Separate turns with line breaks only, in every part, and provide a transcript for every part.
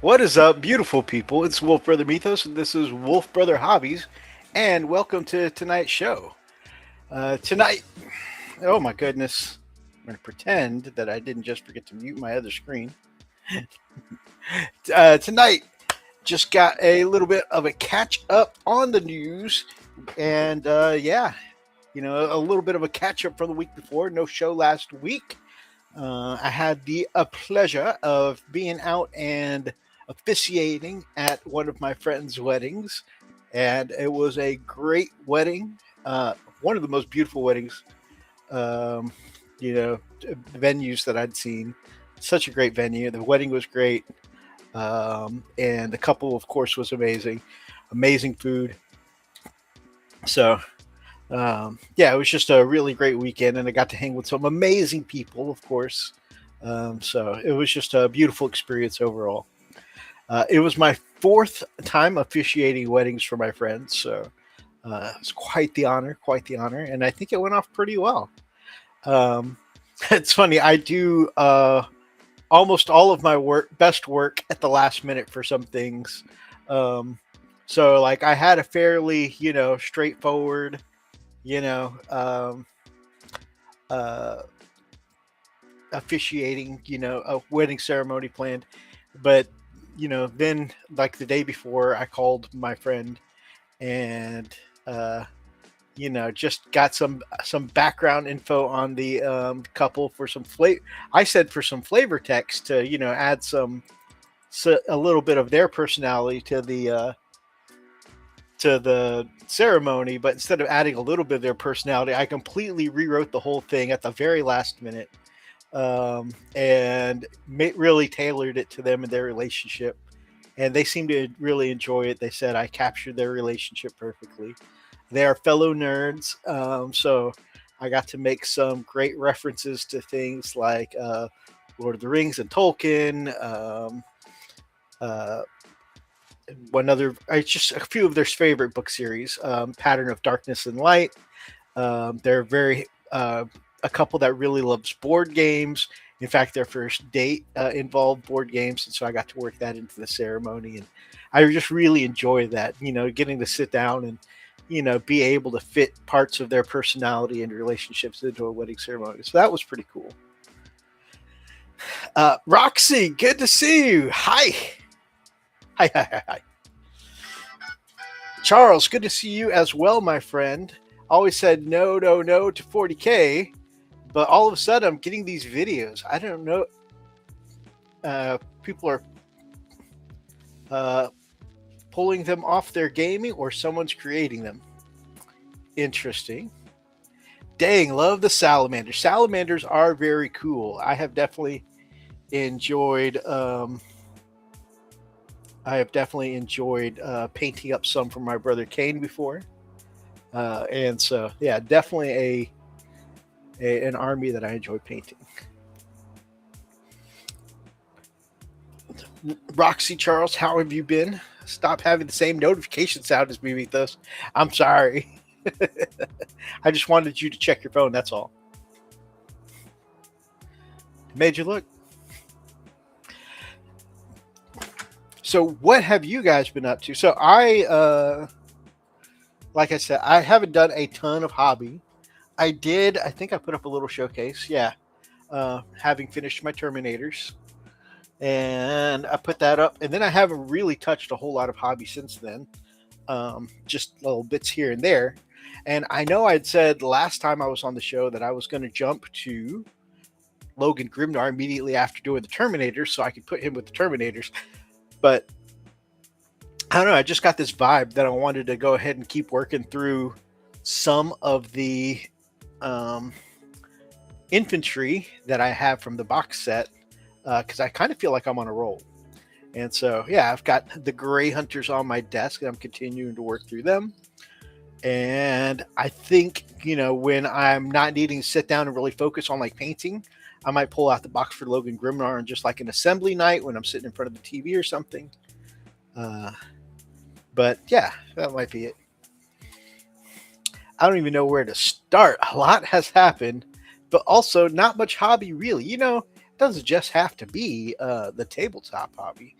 What is up, beautiful people? It's Wolf Brother Mythos, and this is Wolf Brother Hobbies, and welcome to tonight's show. Tonight, oh my goodness, I'm going to pretend that I didn't just forget to mute my other screen. Tonight, just got a little bit of a catch up on the news, and a little bit of a catch up from the week before. No show last week. I had the pleasure of being out and officiating at one of my friends' weddings, and it was a great wedding. One of the most beautiful weddings, um, venues that I'd seen. Such a great venue. The wedding was great, and the couple, of course, was amazing. Amazing food. So it was just a really great weekend, and I got to hang with some amazing people, of course. So it was just a beautiful experience overall. It was my fourth time officiating weddings for my friends, so it's quite the honor, and I think it went off pretty well. It's funny, I do almost all of my best work at the last minute for some things. So like I had a fairly, straightforward, you know, um, uh, officiating, a wedding ceremony planned. But, then like the day before, I called my friend and, just got some background info on the couple for some flavor. I said for some flavor text to, add a little bit of their personality to the ceremony, but instead of adding a little bit of their personality, I completely rewrote the whole thing at the very last minute, and really tailored it to them and their relationship. And they seemed to really enjoy it. They said I captured their relationship perfectly. They are fellow nerds, so I got to make some great references to things like Lord of the Rings and Tolkien. Uh, One other, just a few of their favorite book series, Pattern of Darkness and Light. They're very a couple that really loves board games. In fact, their first date involved board games, and so I got to work that into the ceremony, and I just really enjoy that. Getting to sit down and be able to fit parts of their personality and relationships into a wedding ceremony. So that was pretty cool. Roxy, good to see you. Hi. Hi, hi, hi, hi. Charles, good to see you as well, my friend. Always said no, no, no to 40K, but all of a sudden I'm getting these videos. I don't know. People are pulling them off their gaming or someone's creating them. Interesting. Dang, love the salamanders. Salamanders are very cool. I have definitely enjoyed painting up some for my brother Kane before, and so yeah, definitely an army that I enjoy painting. Roxy Charles, how have you been? Stop having the same notification sound as me, Mythos. I'm sorry. I just wanted you to check your phone. That's all. Made you look. So what have you guys been up to? So like I said, I haven't done a ton of hobby. I think I put up a little showcase. Yeah. Having finished my Terminators, and I put that up, and then I haven't really touched a whole lot of hobby since then. Just little bits here and there. And I know I'd said last time I was on the show that I was going to jump to Logan Grimnar immediately after doing the Terminators so I could put him with the Terminators. But I don't know. I just got this vibe that I wanted to go ahead and keep working through some of the infantry that I have from the box set, because I kind of feel like I'm on a roll. And so, yeah, I've got the Gray Hunters on my desk, and I'm continuing to work through them. And I think, when I'm not needing to sit down and really focus on like painting, I might pull out the box for Logan Grimnar and just like an assembly night when I'm sitting in front of the TV or something. But yeah, that might be it. I don't even know where to start. A lot has happened, but also not much hobby really. It doesn't just have to be the tabletop hobby.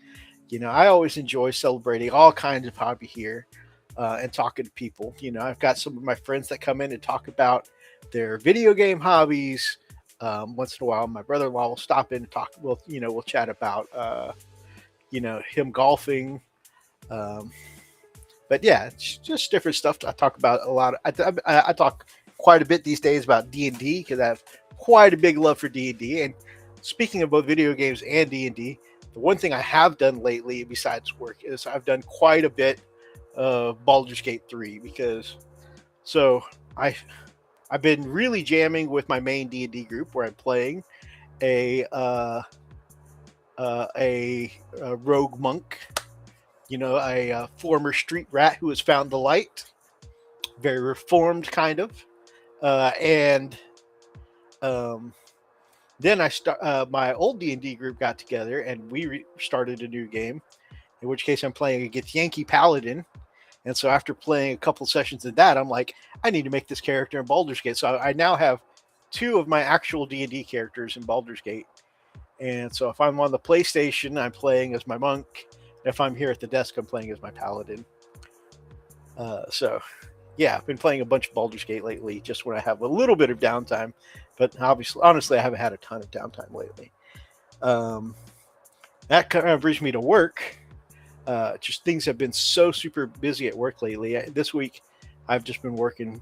I always enjoy celebrating all kinds of hobby here and talking to people. I've got some of my friends that come in and talk about their video game hobbies. Once in a while, my brother-in-law will stop in and talk. We'll chat about, him golfing. Um, but yeah, it's just different stuff. I talk about a lot. I talk quite a bit these days about D&D because I have quite a big love for D&D. And speaking of both video games and D&D, the one thing I have done lately besides work is I've done quite a bit of Baldur's Gate 3 because so I I've been really jamming with my main D&D group where I'm playing a a rogue monk, a former street rat who has found the light, very reformed kind of, and um, then I start my old D&D group got together and we started a new game. In which case, I'm playing against Yankee Paladin, and so after playing a couple sessions of that, I'm like, I need to make this character in Baldur's Gate. So I now have two of my actual D&D characters in Baldur's Gate. And so if I'm on the PlayStation, I'm playing as my monk. If I'm here at the desk, I'm playing as my paladin. So yeah, I've been playing a bunch of Baldur's Gate lately, just when I have a little bit of downtime. But honestly, I haven't had a ton of downtime lately. That kind of brings me to work. Just things have been so super busy at work lately. This week, I've just been working.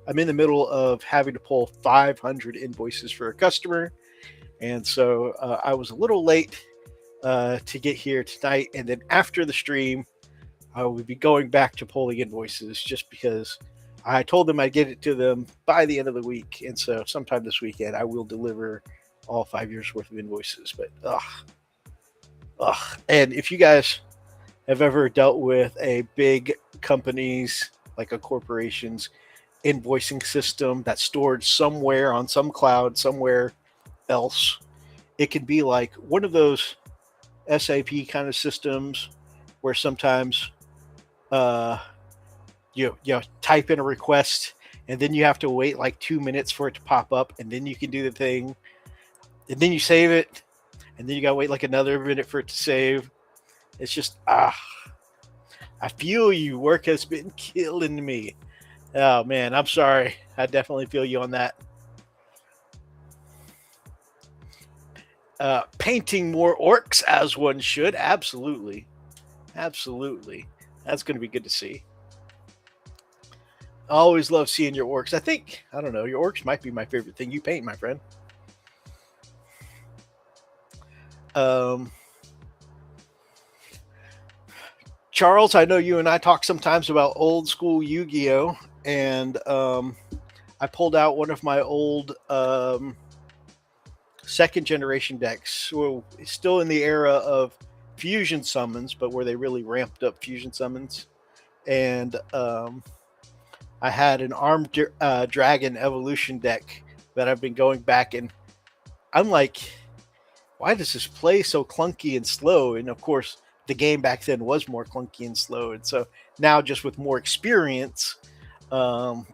I'm in the middle of having to pull 500 invoices for a customer, and so I was a little late to get here tonight. And then after the stream, I will be going back to pulling invoices just because I told them I'd get it to them by the end of the week, and so sometime this weekend I will deliver all 5 years worth of invoices. But and if you guys have ever dealt with a big company's, like a corporation's invoicing system that's stored somewhere on some cloud somewhere else, it can be like one of those SAP kind of systems where sometimes you type in a request and then you have to wait like 2 minutes for it to pop up, and then you can do the thing, and then you save it, and then you gotta wait like another minute for it to save. It's just I feel you. Work has been killing me. Oh man, I'm sorry. I definitely feel you on that. Painting more orcs as one should. Absolutely. That's going to be good to see. I always love seeing your orcs. I don't know, your orcs might be my favorite thing you paint, my friend. Charles, I know you and I talk sometimes about old school Yu-Gi-Oh! And I pulled out one of my old second generation decks. So it's still in the era of fusion summons, but where they really ramped up fusion summons. And I had an armed dragon evolution deck that I've been going back, and I'm like, why does this play so clunky and slow? And of course, the game back then was more clunky and slow. And so now, just with more experience, having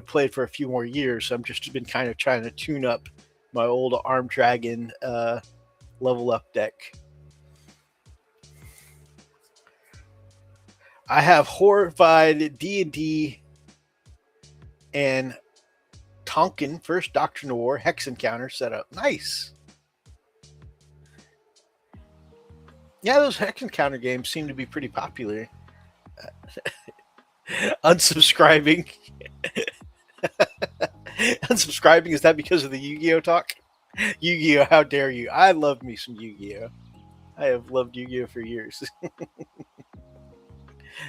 played for a few more years, I've just been kind of trying to tune up my old armed dragon level up deck. I have horrified D&D and Tonkin First Doctrine of War Hex Encounter set up. Nice. Yeah, those Hex Encounter games seem to be pretty popular. Unsubscribing. Unsubscribing, is that because of the Yu-Gi-Oh talk? Yu-Gi-Oh, how dare you? I love me some Yu-Gi-Oh. I have loved Yu-Gi-Oh for years.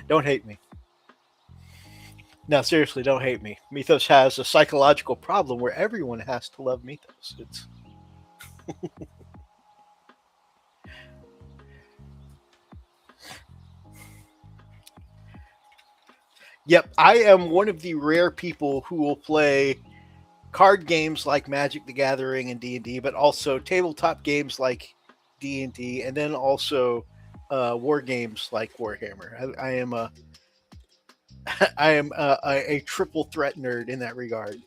Don't hate me. No, seriously, don't hate me. Mythos has a psychological problem where everyone has to love Mythos. It's Yep, I am one of the rare people who will play card games like Magic the Gathering and D&D, but also tabletop games like D&D, and then also war games like Warhammer. I am a I am a triple threat nerd in that regard.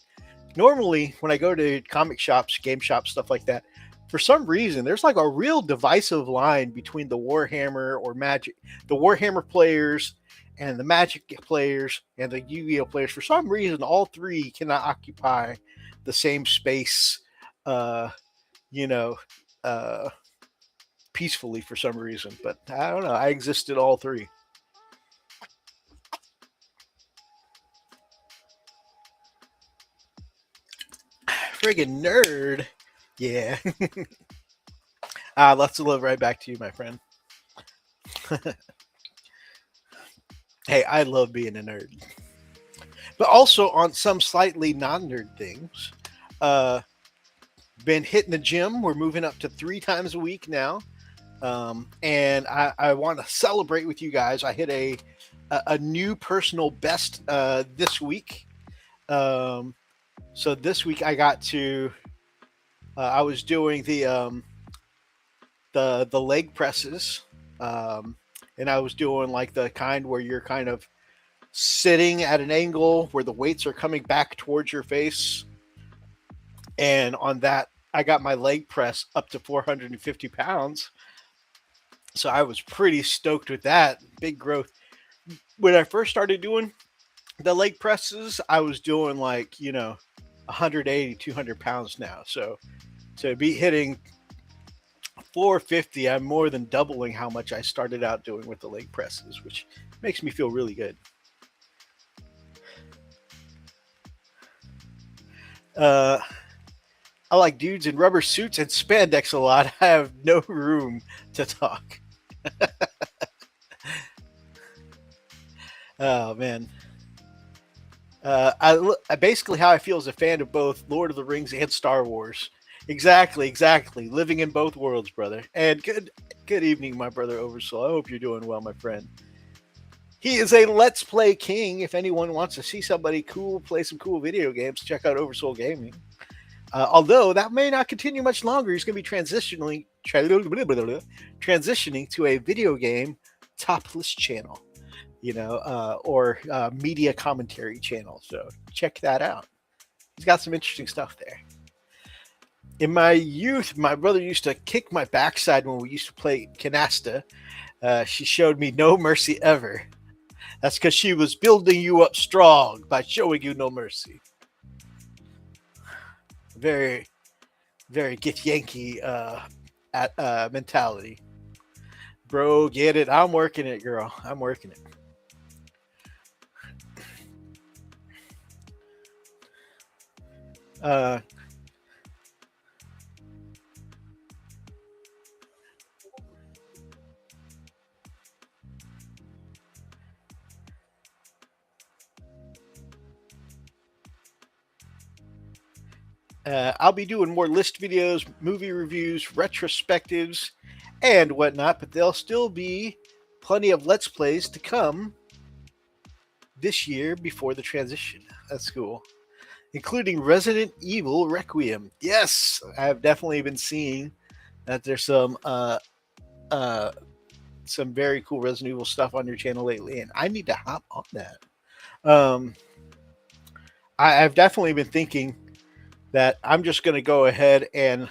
Normally, when I go to comic shops, game shops, stuff like that, for some reason, there's like a real divisive line between the Warhammer or Magic, the Warhammer players and the Magic players and the Yu-Gi-Oh players. For some reason, all three cannot occupy the same space, uh, you know, uh, peacefully for some reason. But I don't know. I existed all three. Friggin' nerd. Yeah. Lots of love right back to you, my friend. Hey, I love being a nerd. But also on some slightly non-nerd things, been hitting the gym. We're moving up to 3 times a week now. And I want to celebrate with you guys. I hit a new personal best this week. So this week I got to I was doing the leg presses, and I was doing like the kind where you're kind of sitting at an angle where the weights are coming back towards your face. And on that, I got my leg press up to 450 pounds. So I was pretty stoked with that. Big growth. When I first started doing the leg presses, I was doing like, 180, 200 pounds now. So to be hitting 450, I'm more than doubling how much I started out doing with the leg presses, which makes me feel really good. I like dudes in rubber suits and spandex a lot. I have no room to talk. Oh man. I basically how I feel as a fan of both Lord of the Rings and Star Wars. Exactly. Living in both worlds, brother. And good evening, my brother Oversoul. I hope you're doing well, my friend. He is a Let's Play king. If anyone wants to see somebody cool play some cool video games, check out Oversoul Gaming. Although that may not continue much longer. He's going to be transitioning to a video game topless channel, or media commentary channel. So check that out. He's got some interesting stuff there. In my youth, my brother used to kick my backside when we used to play canasta. She showed me no mercy ever. That's because she was building you up strong by showing you no mercy. Very, very get Yankee mentality. Bro, get it. I'm working it, girl. I'm working it. I'll be doing more list videos, movie reviews, retrospectives, and whatnot, but there'll still be plenty of Let's Plays to come this year before the transition. That's cool. Including Resident Evil Requiem. Yes, I've definitely been seeing that there's some very cool Resident Evil stuff on your channel lately, and I need to hop on that. I've definitely been thinking that I'm just going to go ahead and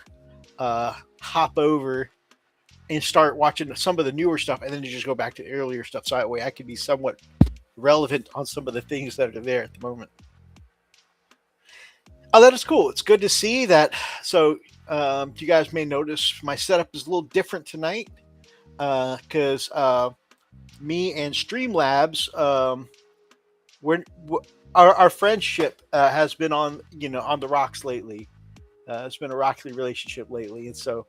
hop over and start watching some of the newer stuff, and then just go back to the earlier stuff, so that way I can be somewhat relevant on some of the things that are there at the moment. Oh, that is cool. It's good to see that. So you guys may notice my setup is a little different tonight because me and Streamlabs, our friendship has been on the rocks lately. It's been a rocky relationship lately, and so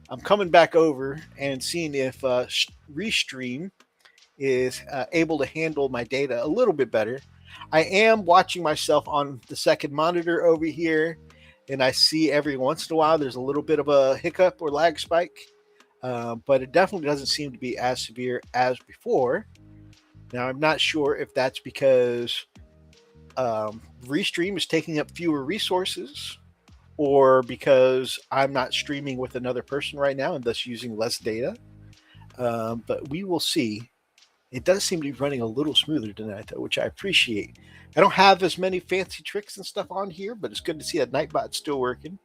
I'm coming back over and seeing if Restream is able to handle my data a little bit better. I am watching myself on the second monitor over here, and I see every once in a while there's a little bit of a hiccup or lag spike, but it definitely doesn't seem to be as severe as before. Now, I'm not sure if that's because Restream is taking up fewer resources, or because I'm not streaming with another person right now and thus using less data. But we will see. It does seem to be running a little smoother tonight, though, which I appreciate. I don't have as many fancy tricks and stuff on here, but it's good to see that Nightbot's still working.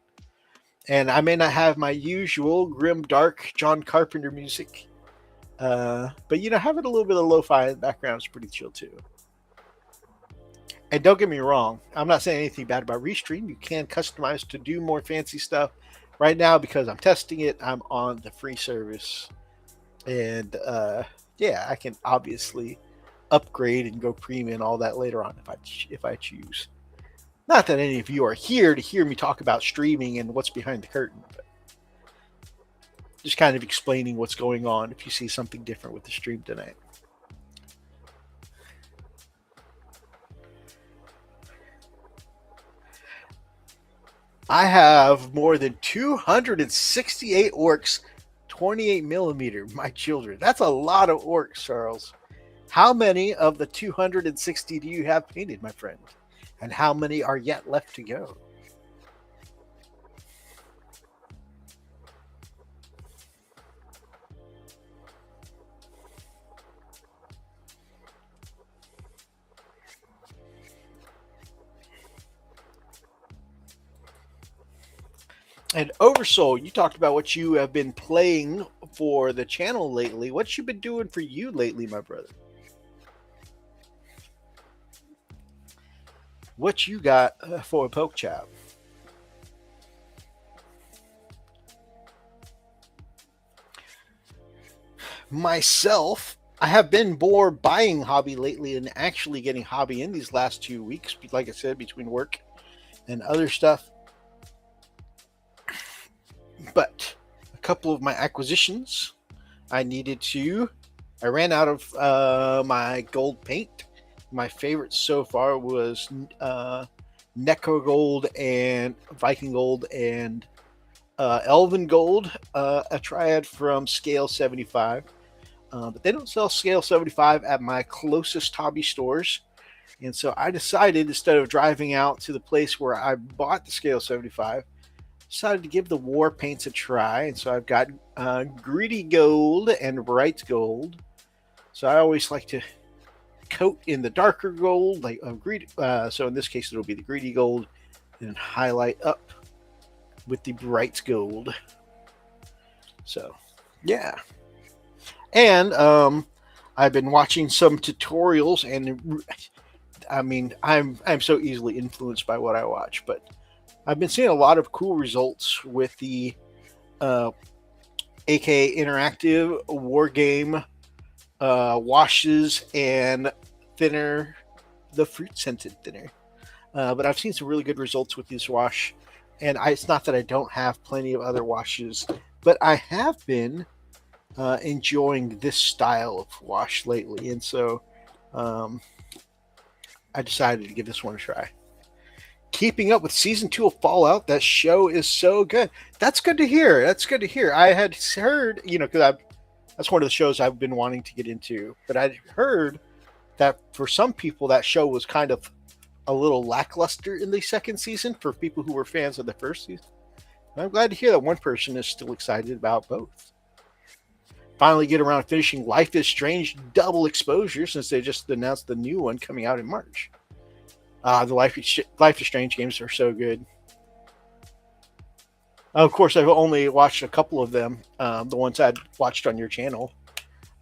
And I may not have my usual grim, dark John Carpenter music, but having a little bit of lo-fi in the background is pretty chill too. And don't get me wrong, I'm not saying anything bad about Restream. You can customize to do more fancy stuff. Right now, because I'm testing it, I'm on the free service, and yeah, I can obviously upgrade and go premium and all that later on if I choose. Not that any of you are here to hear me talk about streaming and what's behind the curtain, but just kind of explaining what's going on if you see something different with the stream tonight. I have more than 268 orcs, 28 millimeter, my children. That's a lot of orcs, Charles. How many of the 260 do you have painted, my friend? And how many are yet left to go? And Oversoul, you talked about what you have been playing for the channel lately. What you been doing for you lately, my brother? What you got for a poke chop? Myself, I have been more buying hobby lately and actually getting hobby in these last 2 weeks. Like I said, between work and other stuff. But a couple of my acquisitions, I ran out of my gold paint. My favorite so far was Necro Gold and Viking Gold and Elven Gold, a triad from Scale 75. But they don't sell Scale 75 at my closest hobby stores. And so I decided, instead of driving out to the place where I bought the Scale 75, decided to give the war paints a try. And so I've got Greedy Gold and Bright Gold. So I always like to coat in the darker gold, like greedy. So in this case, it'll be the Greedy Gold, and highlight up with the Bright Gold. So yeah. And I've been watching some tutorials, and I mean, I'm so easily influenced by what I watch, but I've been seeing a lot of cool results with the AK Interactive War Game washes and thinner, the fruit scented thinner. But I've seen some really good results with this wash, and it's not that I don't have plenty of other washes, but I have been enjoying this style of wash lately, and so I decided to give this one a try. Keeping up with season 2 of Fallout. That show is so good. That's good to hear. I had heard, because that's one of the shows I've been wanting to get into, but I heard that for some people that show was kind of a little lackluster in the second season for people who were fans of the first season. And I'm glad to hear that one person is still excited about both. Finally get around to finishing Life is Strange Double Exposure, since they just announced the new one coming out in March. The Life is Strange games are so good. Of course, I've only watched a couple of them, the ones I'd watched on your channel.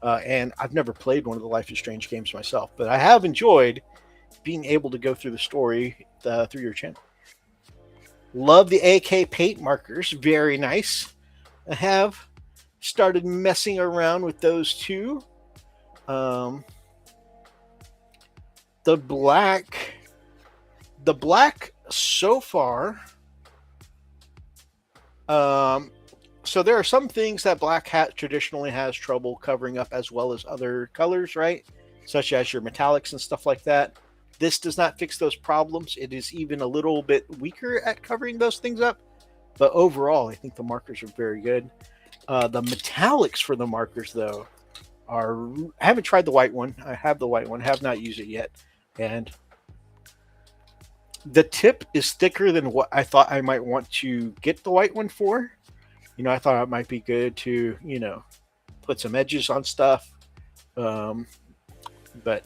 And I've never played one of the Life is Strange games myself, but I have enjoyed being able to go through the story through your channel. Love the AK paint markers. Very nice. I have started messing around with those too. The black so far. So there are some things that black hat traditionally has trouble covering up, as well as other colors, right? Such as your metallics and stuff like that. This does not fix those problems. It is even a little bit weaker at covering those things up. But overall, I think the markers are very good. The metallics for the markers, though, I haven't tried the white one. I have the white one. Have not used it yet. And the tip is thicker than what I thought I might want to get the white one for. I thought it might be good to, put some edges on stuff. But,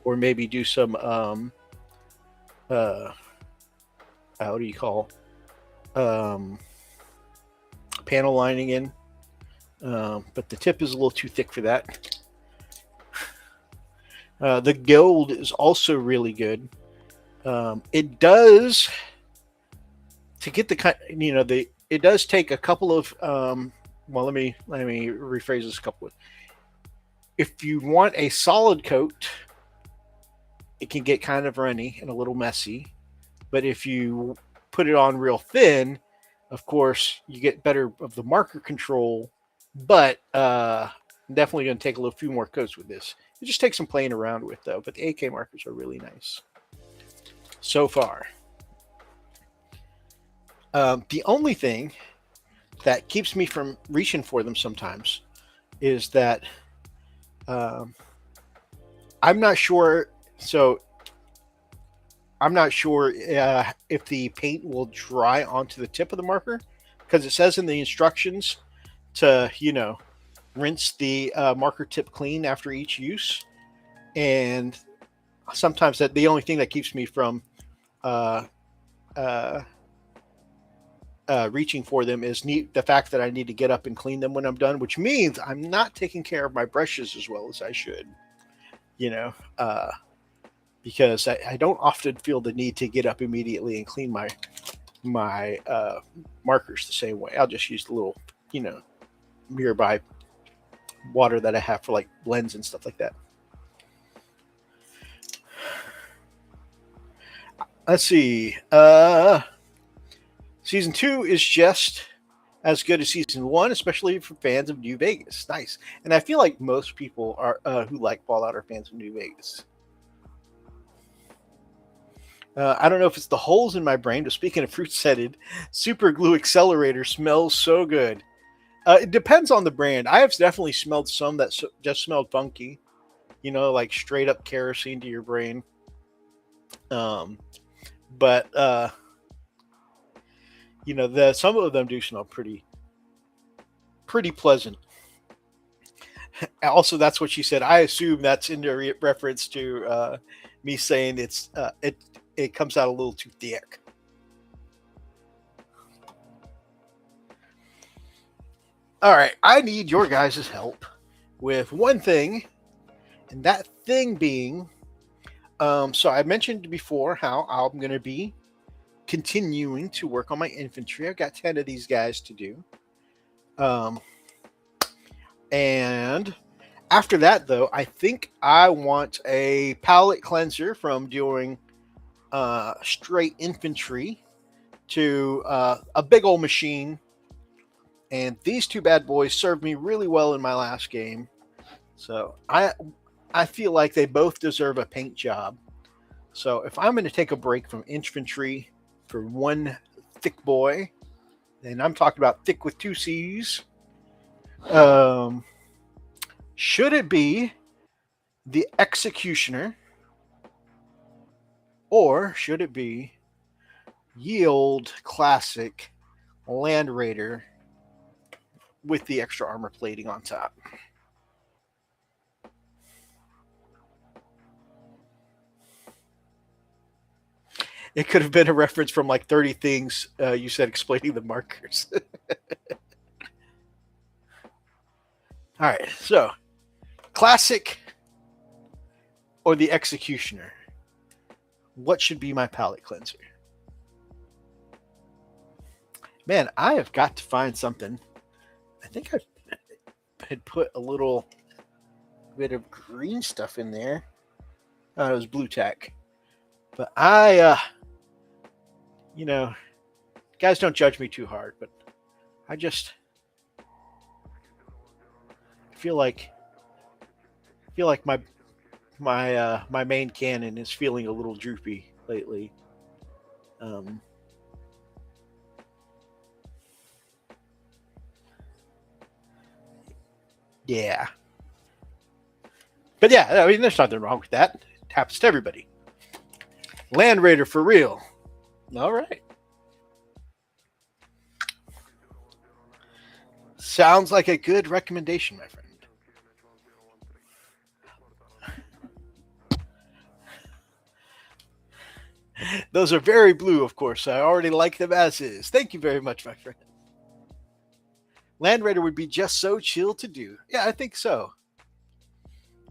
or maybe do some, what do you call, panel lining in, but the tip is a little too thick for that. The gold is also really good. It does, to get the it does take a couple of well, let me rephrase this a couple of. If you want a solid coat, it can get kind of runny and a little messy. But if you put it on real thin, of course, you get better of the marker control. But definitely going to take a few more coats with this. It just takes some playing around with, though. But the AK markers are really nice so far. The only thing that keeps me from reaching for them sometimes is that I'm not sure. So I'm not sure if the paint will dry onto the tip of the marker, because it says in the instructions to, rinse the marker tip clean after each use. And sometimes the only thing that keeps me from reaching for them is the fact that I need to get up and clean them when I'm done, which means I'm not taking care of my brushes as well as I should, because I don't often feel the need to get up immediately and clean my markers the same way. I'll just use the little, nearby water that I have for like blends and stuff like that. Let's see. Season 2 is just as good as Season 1, especially for fans of New Vegas. Nice. And I feel like most people are who like Fallout are fans of New Vegas. I don't know if it's the holes in my brain, but speaking of fruit-scented, Super Glue Accelerator smells so good. It depends on the brand. I have definitely smelled some that just smelled funky, like straight up kerosene to your brain. But some of them do smell pretty pleasant. Also, that's what she said. I assume that's in reference to me saying it comes out a little too thick. All right, I need your guys' help with one thing, and that thing being, so I mentioned before how I'm going to be continuing to work on my infantry. I've got 10 of these guys to do. And after that, though, I think I want a palette cleanser from doing straight infantry to a big old machine. And these two bad boys served me really well in my last game. So I feel like they both deserve a paint job. So if I'm going to take a break from infantry for one thick boy, and I'm talking about thick with 2 C's, should it be the Executioner, or should it be ye old classic Land Raider with the extra armor plating on top? It could have been a reference from like 30 things you said explaining the markers. All right, so classic or the Executioner? What should be my palette cleanser? Man, I have got to find something. I think I had put a little bit of green stuff in there. Oh, it was blue tack. But guys, don't judge me too hard, but I just feel like my main cannon is feeling a little droopy lately. Yeah. But yeah, I mean, there's nothing wrong with that. It happens to everybody. Land Raider for real. All right. Sounds like a good recommendation, my friend. Those are very blue, of course. I already like them as is. Thank you very much, my friend. Land Raider would be just so chill to do. Yeah, I think so.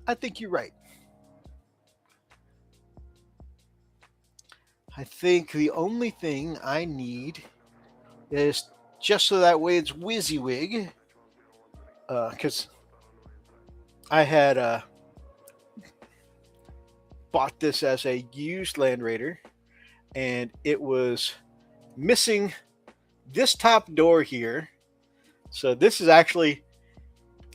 I think you're right. I think the only thing I need is just so that way it's WYSIWYG. Because I had bought this as a used Land Raider, and it was missing this top door here. So this is actually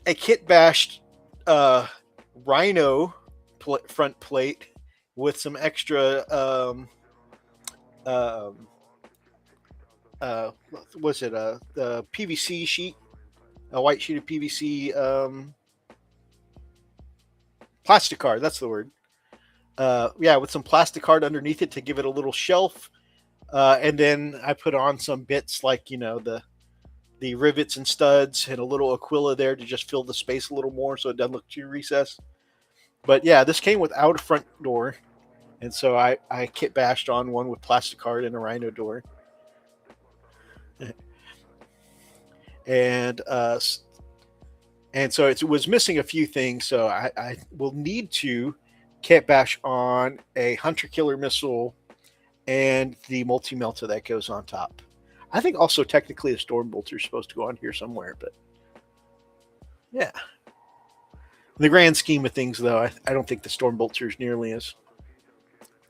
a kit bashed Rhino front plate with some extra what's it the PVC sheet, a white sheet of PVC plastic card. That's the word. Yeah, with some plastic card underneath it to give it a little shelf, and then I put on some bits like the rivets and studs and a little Aquila there to just fill the space a little more so it doesn't look too recessed. But yeah, this came without a front door, and so I kit bashed on one with plastic card and a Rhino door. And so it was missing a few things, so I will need to kit bash on a hunter killer missile and the multi-melta that goes on top. I think also technically a Stormbolter is supposed to go on here somewhere, but yeah. In the grand scheme of things, though, I don't think the Stormbolter is nearly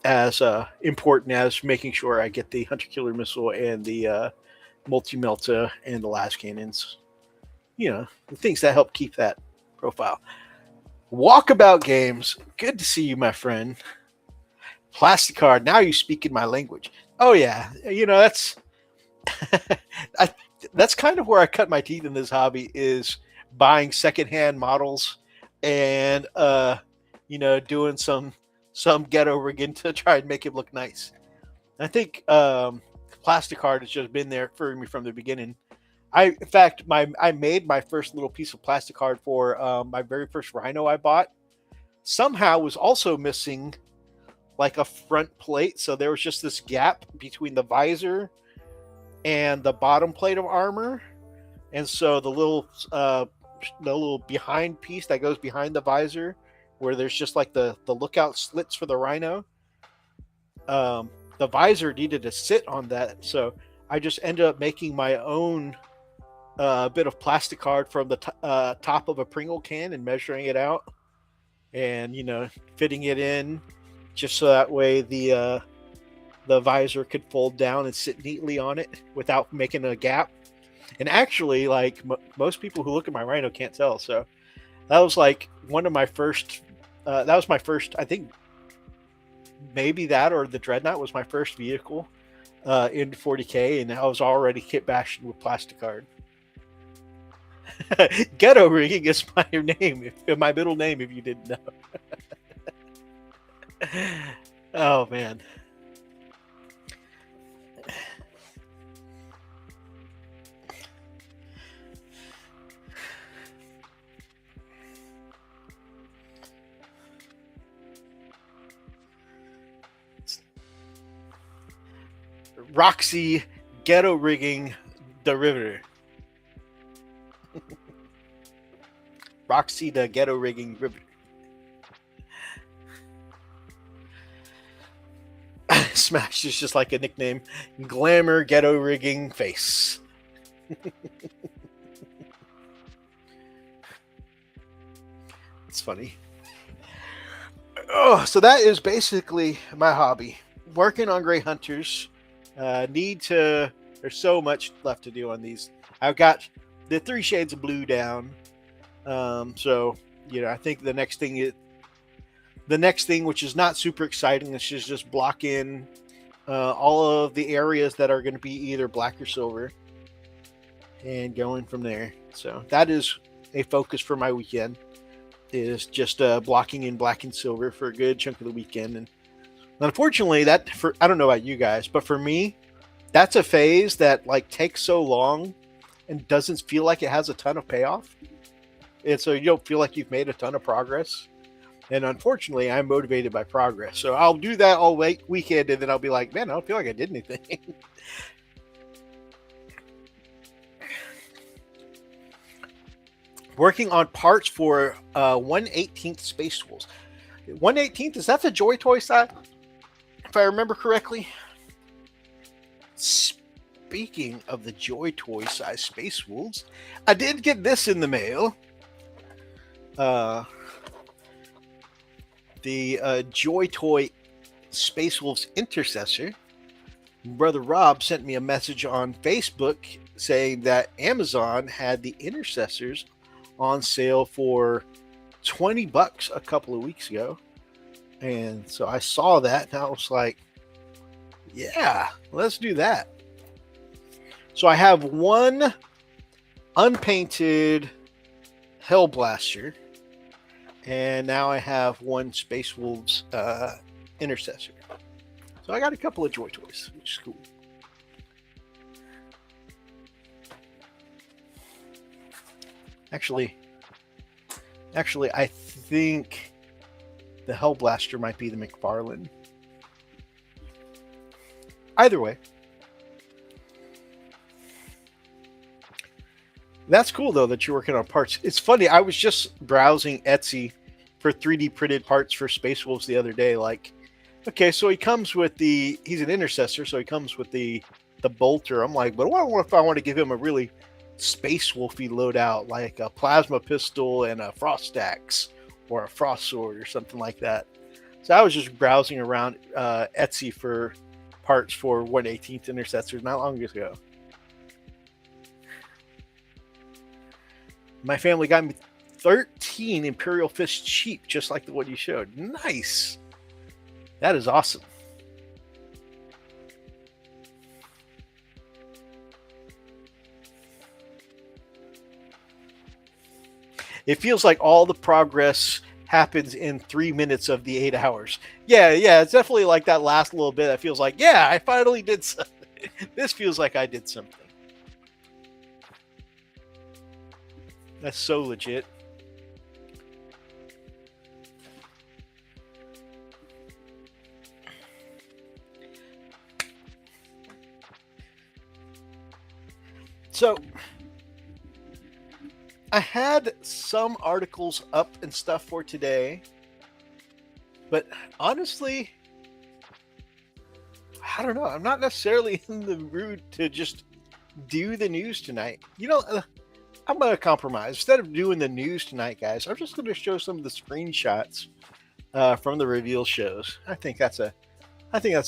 as important as making sure I get the hunter killer missile and the multi-melta and the las cannons. The things that help keep that profile. Walkabout Games, good to see you, my friend. Plastic card, now you speak in my language. Oh yeah, that's that's kind of where I cut my teeth in this hobby, is buying secondhand models and doing some ghetto rigging to try and make it look nice. I think plastic card has just been there for me from the beginning. In fact, I made my first little piece of plastic card for my very first Rhino I bought. Somehow was also missing like a front plate, so there was just this gap between the visor and the bottom plate of armor, and so the little behind piece that goes behind the visor, where there's just like the lookout slits for the Rhino. The visor needed to sit on that, so I just ended up making my own bit of plastic card from the top of a Pringle can and measuring it out, and fitting it in just so that way the visor could fold down and sit neatly on it without making a gap. And actually, like most people who look at my Rhino can't tell, so that was like one of my first. That was my first. I think maybe that or the Dreadnought was my first vehicle in 40K, and I was already kit bashing with plastic card. Ghetto rigging is my name, my middle name, if you didn't know. Oh man. Roxy ghetto rigging the riveter. Roxy the ghetto rigging riveter. Smash is just like a nickname. Glamour ghetto rigging face. It's funny. Oh, so that is basically my hobby. Working on Grey Hunters. There's so much left to do on these. I've got the 3 shades of blue down. So I think the next thing, which is not super exciting, is just block in all of the areas that are going to be either black or silver, and going from there. So that is a focus for my weekend, is just blocking in black and silver for a good chunk of the weekend. And unfortunately, I don't know about you guys, but for me, that's a phase that like takes so long and doesn't feel like it has a ton of payoff. And so you don't feel like you've made a ton of progress. And unfortunately, I'm motivated by progress. So I'll do that all weekend, and then I'll be like, man, I don't feel like I did anything. working on parts for 1/18 Space Wolves. 1/18, is that the Joy Toy side? If I remember correctly. Speaking of the Joy Toy size Space Wolves, I did get this in the mail. The Joy Toy Space Wolves Intercessor. Brother Rob sent me a message on Facebook saying that Amazon had the Intercessors on sale for $20 a couple of weeks ago. And so I saw that and I was like, yeah, let's do that. So I have one unpainted Hellblaster, and now I have one Space Wolves Intercessor. So I got a couple of Joy Toys, which is cool. Actually, I think the Hellblaster might be the McFarlane. Either way. That's cool, though, that you're working on parts. It's funny, I was just browsing Etsy for 3D printed parts for Space Wolves the other day. Like, okay, so he comes with he's an Intercessor, so he comes with the bolter. I'm like, but what if I want to give him a really Space Wolfy loadout, like a plasma pistol and a frost axe or a frost sword or something like that? So I was just browsing around Etsy for parts for 1/18 Intercessors not long ago. My family got me 13 Imperial Fist cheap, just like the one you showed. Nice. That is awesome. It feels like all the progress happens in 3 minutes of the 8 hours. Yeah, it's definitely like that last little bit that feels like, yeah, I finally did something. This feels like I did something. That's so legit. So, I had some articles up and stuff for today, but honestly, I don't know. I'm not necessarily in the mood to just do the news tonight. You know, I'm going to compromise. Instead of doing the news tonight, guys, I'm just going to show some of the screenshots from the reveal shows. I think that's a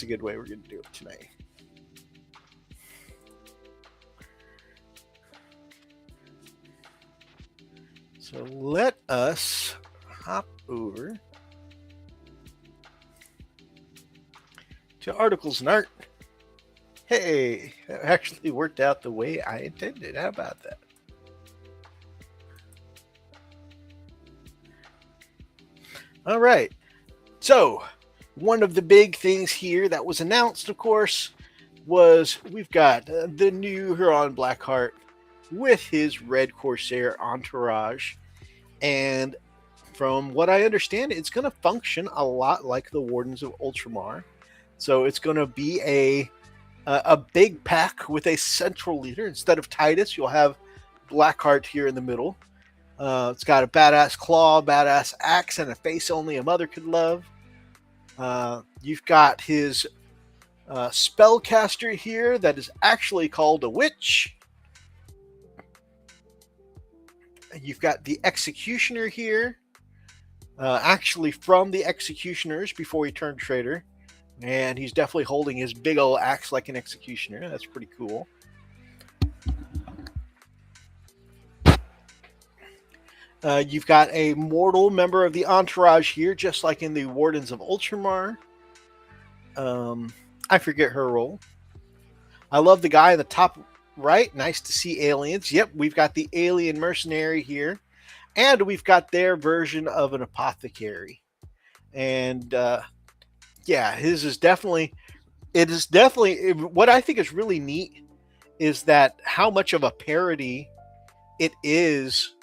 good way we're going to do it tonight. So let us hop over to articles and art. Hey, that actually worked out the way I intended. How about that? All right. So one of the big things here that was announced, of course, was we've got the new Huron Blackheart with his Red Corsair entourage. And from what I understand, it's going to function a lot like the Wardens of Ultramar. So it's going to be a big pack with a central leader. Instead of Titus, you'll have Blackheart here in the middle. It's got a badass claw, badass axe, and a face only a mother could love. You've got his spellcaster here that is actually called a witch. You've got the Executioner here, actually from the Executioners before he turned traitor. And he's definitely holding his big old axe like an Executioner. That's pretty cool. You've got a mortal member of the entourage here, just like in the Wardens of Ultramar. I forget her role. I love the guy in the top right. Nice to see aliens. Yep, we've got the alien mercenary here. And we've got their version of an apothecary. And yeah, his is definitely... It is definitely... What I think is really neat is that how much of a parody it is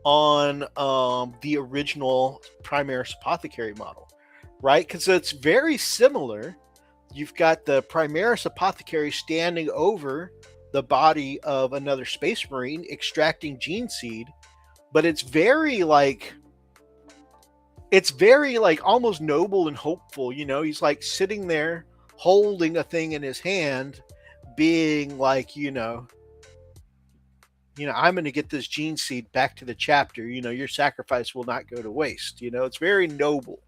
on the original Primaris Apothecary model, right? Because it's very similar. You've got the Primaris Apothecary standing over the body of another Space Marine extracting gene seed, but it's very like almost noble and hopeful. He's like sitting there holding a thing in his hand, being like, I'm going to get this gene seed back to the chapter. Your sacrifice will not go to waste. It's very noble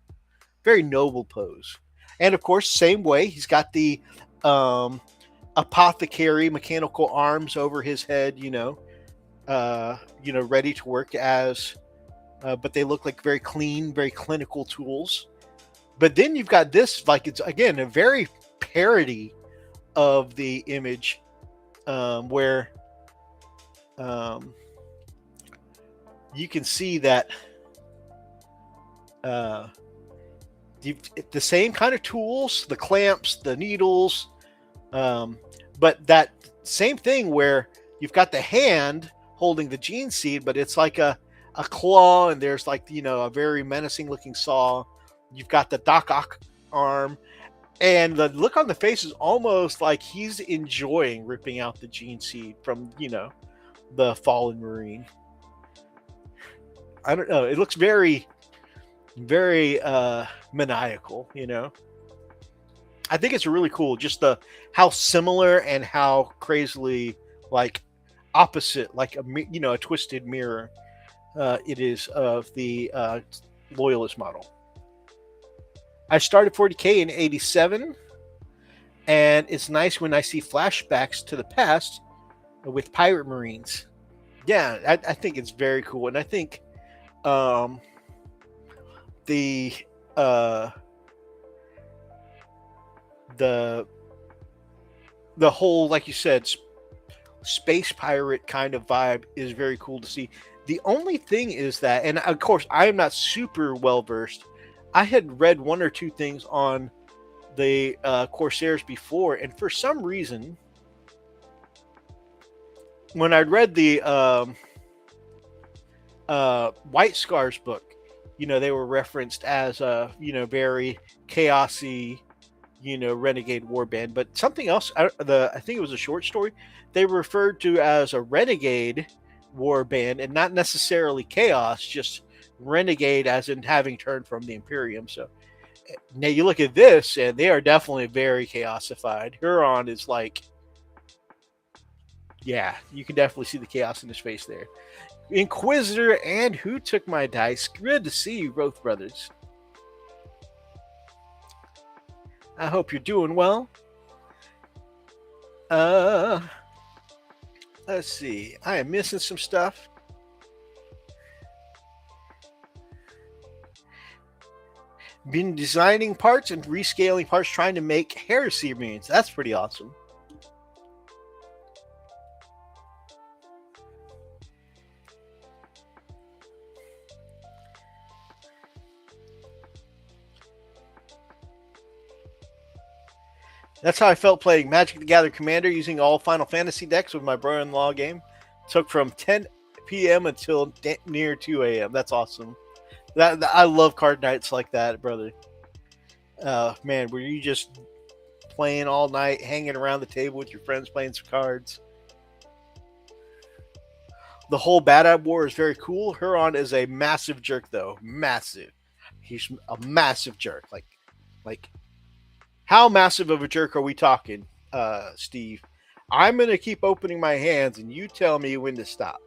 pose. And of course, same way, he's got the apothecary mechanical arms over his head, ready to work as, but they look like very clean, very clinical tools. But then you've got this, like, it's again a very parody of the image, where you can see that the same kind of tools, the clamps, the needles, but that same thing where you've got the hand holding the gene seed, but it's like a claw, and there's like, a very menacing looking saw. You've got the Doc arm, and the look on the face is almost like he's enjoying ripping out the gene seed from, the fallen Marine. I don't know. It looks very, very maniacal, I think it's really cool, just how similar and how crazily like opposite, like a twisted mirror it is of the Loyalist model. I started 40K in 87, and it's nice when I see flashbacks to the past with pirate Marines. Yeah, I think it's very cool, and I think the whole, like you said, space pirate kind of vibe is very cool to see. The only thing is that, and of course I am not super well versed, I had read one or two things on the Corsairs before, and for some reason, when I read the White Scars book, they were referenced as very chaosy, renegade warband. But something else, I think it was a short story, they referred to as a renegade warband, and not necessarily chaos, just renegade as in having turned from the Imperium. So now you look at this, and they are definitely very chaosified. Huron is like, yeah, you can definitely see the chaos in his face there. Inquisitor and Who Took My Dice? Good to see you both, brothers. I hope you're doing well. Let's see. I am missing some stuff. Been designing parts and rescaling parts, trying to make heresy Marines. That's pretty awesome. That's how I felt playing Magic the Gathering Commander using all Final Fantasy decks with my brother-in-law game. Took from 10 p.m. until near 2 a.m. That's awesome. I love card nights like that, brother. Man, were you just playing all night, hanging around the table with your friends, playing some cards? The whole Badab war is very cool. Huron is a massive jerk, though. Massive. He's a massive jerk. Like, how massive of a jerk are we talking, Steve? I'm going to keep opening my hands, and you tell me when to stop.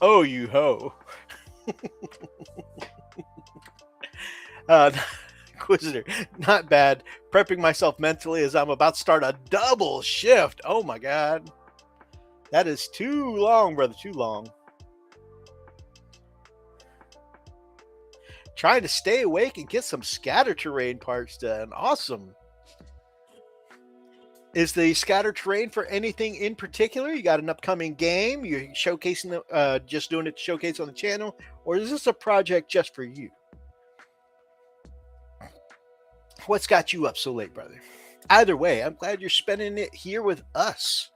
Oh, you ho. Inquisitor, not bad. Prepping myself mentally as I'm about to start a double shift. Oh my God. That is too long, brother. Too long. Trying to stay awake and get some scatter terrain parts done. Awesome. Is the scatter terrain for anything in particular? You got an upcoming game? You're showcasing, just doing it to showcase on the channel? Or is this a project just for you? What's got you up so late, brother? Either way, I'm glad you're spending it here with us.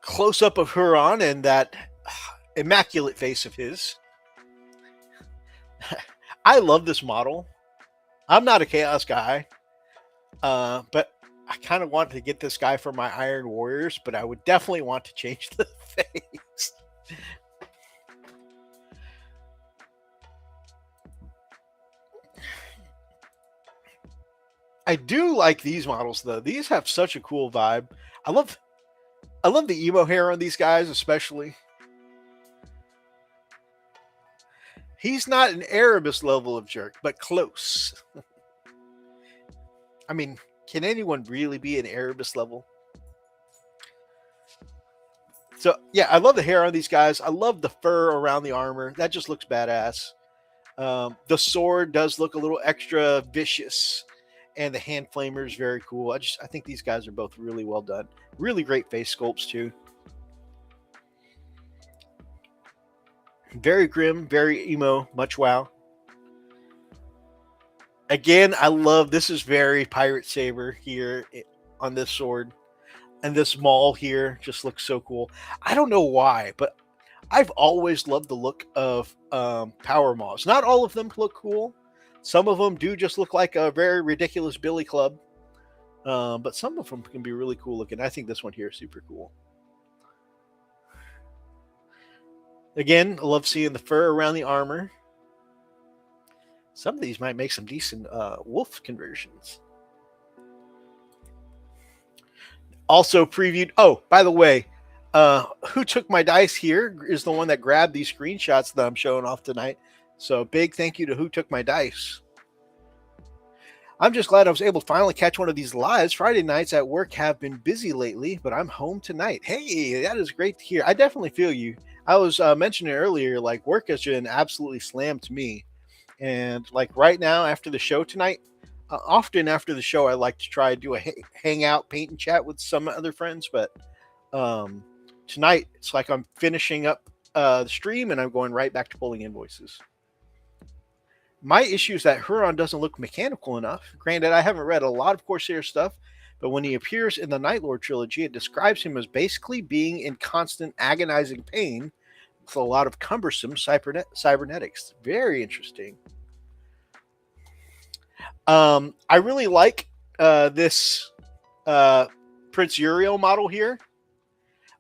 Close up of Huron and that immaculate face of his. I love this model. I'm not a chaos guy, but I kind of want to get this guy for my Iron Warriors, but I would definitely want to change the face. I do like these models though. These have such a cool vibe. I love the emo hair on these guys, especially. He's not an Erebus level of jerk, but close. I mean, can anyone really be an Erebus level? So yeah, I love the hair on these guys. I love the fur around the armor. That just looks badass. The sword does look a little extra vicious, and the hand flamer is very cool. I think these guys are both really well done. Really great face sculpts too. Very grim, very emo, much wow. Again, I love this is very Pirate Saber here on this sword. And this maul here just looks so cool. I don't know why, but I've always loved the look of power maws. Not all of them look cool. Some of them do just look like a very ridiculous billy club. But some of them can be really cool looking. I think this one here is super cool. Again, I love seeing the fur around the armor. Some of these might make some decent wolf conversions. Also previewed. Oh, by the way, Who Took My Dice here is the one that grabbed these screenshots that I'm showing off tonight. So big thank you to Who Took My Dice. I'm just glad I was able to finally catch one of these lives. Friday nights at work have been busy lately, but I'm home tonight. Hey, that is great to hear. I definitely feel you. I was mentioning earlier, like work has been absolutely slammed to me. And like right now after the show tonight, often after the show, I like to try to do a hangout, paint and chat with some other friends. But tonight, it's like I'm finishing up the stream and I'm going right back to pulling invoices. My issue is that Huron doesn't look mechanical enough. Granted, I haven't read a lot of Corsair stuff, but when he appears in the Night Lord trilogy, it describes him as basically being in constant agonizing pain with a lot of cumbersome cybernetics. Very interesting. I really like this Prince Uriel model here.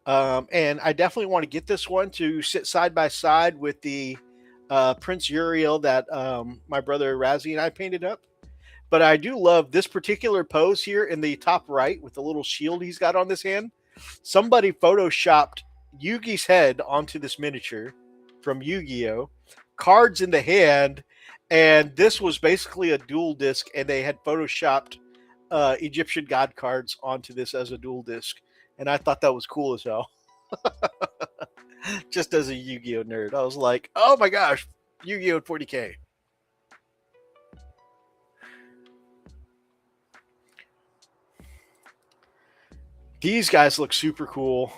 And I definitely want to get this one to sit side by side with the Prince Uriel that my brother Razzie and I painted up. But I do love this particular pose here in the top right with the little shield he's got on this hand. Somebody photoshopped Yugi's head onto this miniature from Yu-Gi-Oh! Cards in the hand, and this was basically a dual disc, and they had photoshopped Egyptian god cards onto this as a dual disc. And I thought that was cool as hell. Just as a Yu-Gi-Oh! Nerd. I was like, oh my gosh, Yu-Gi-Oh! 40K. These guys look super cool.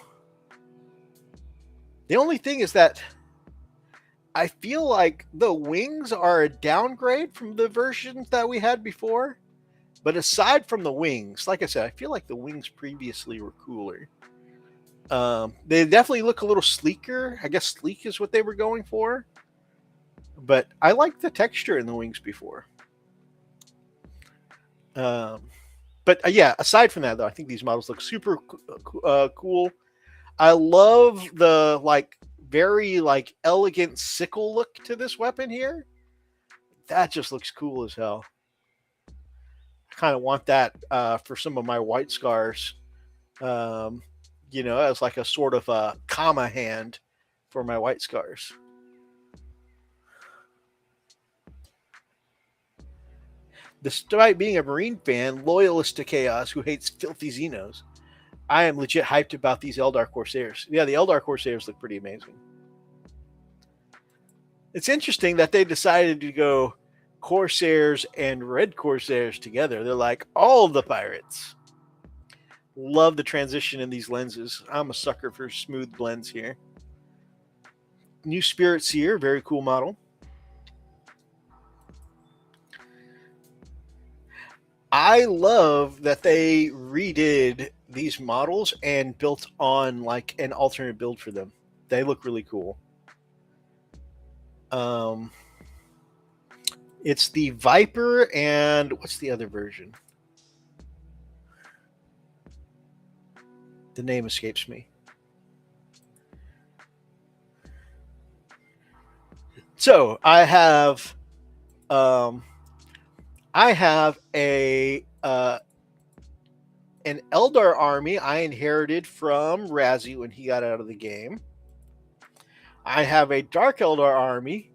The only thing is that I feel like the wings are a downgrade from the versions that we had before. But aside from the wings, like I said, I feel like the wings previously were cooler. They definitely look a little sleeker. I guess sleek is what they were going for. But I like the texture in the wings before. But yeah, aside from that, though, I think these models look super cool. I love the very elegant sickle look to this weapon here. That just looks cool as hell. I kind of want that for some of my white scars. As like a sort of a comma hand for my white scars. Despite being a Marine fan, loyalist to Chaos, who hates filthy Xenos, I am legit hyped about these Eldar Corsairs. Yeah, the Eldar Corsairs look pretty amazing. It's interesting that they decided to go Corsairs and Red Corsairs together. They're like, all the pirates. Love the transition in these lenses. I'm a sucker for smooth blends here. New Spirit Seer, very cool model. I love that they redid these models and built on an alternate build for them. They look really cool. It's the Viper, and what's the other version? The name escapes me. So I have a an Eldar army I inherited from Razzie when he got out of the game. I have a Dark Eldar army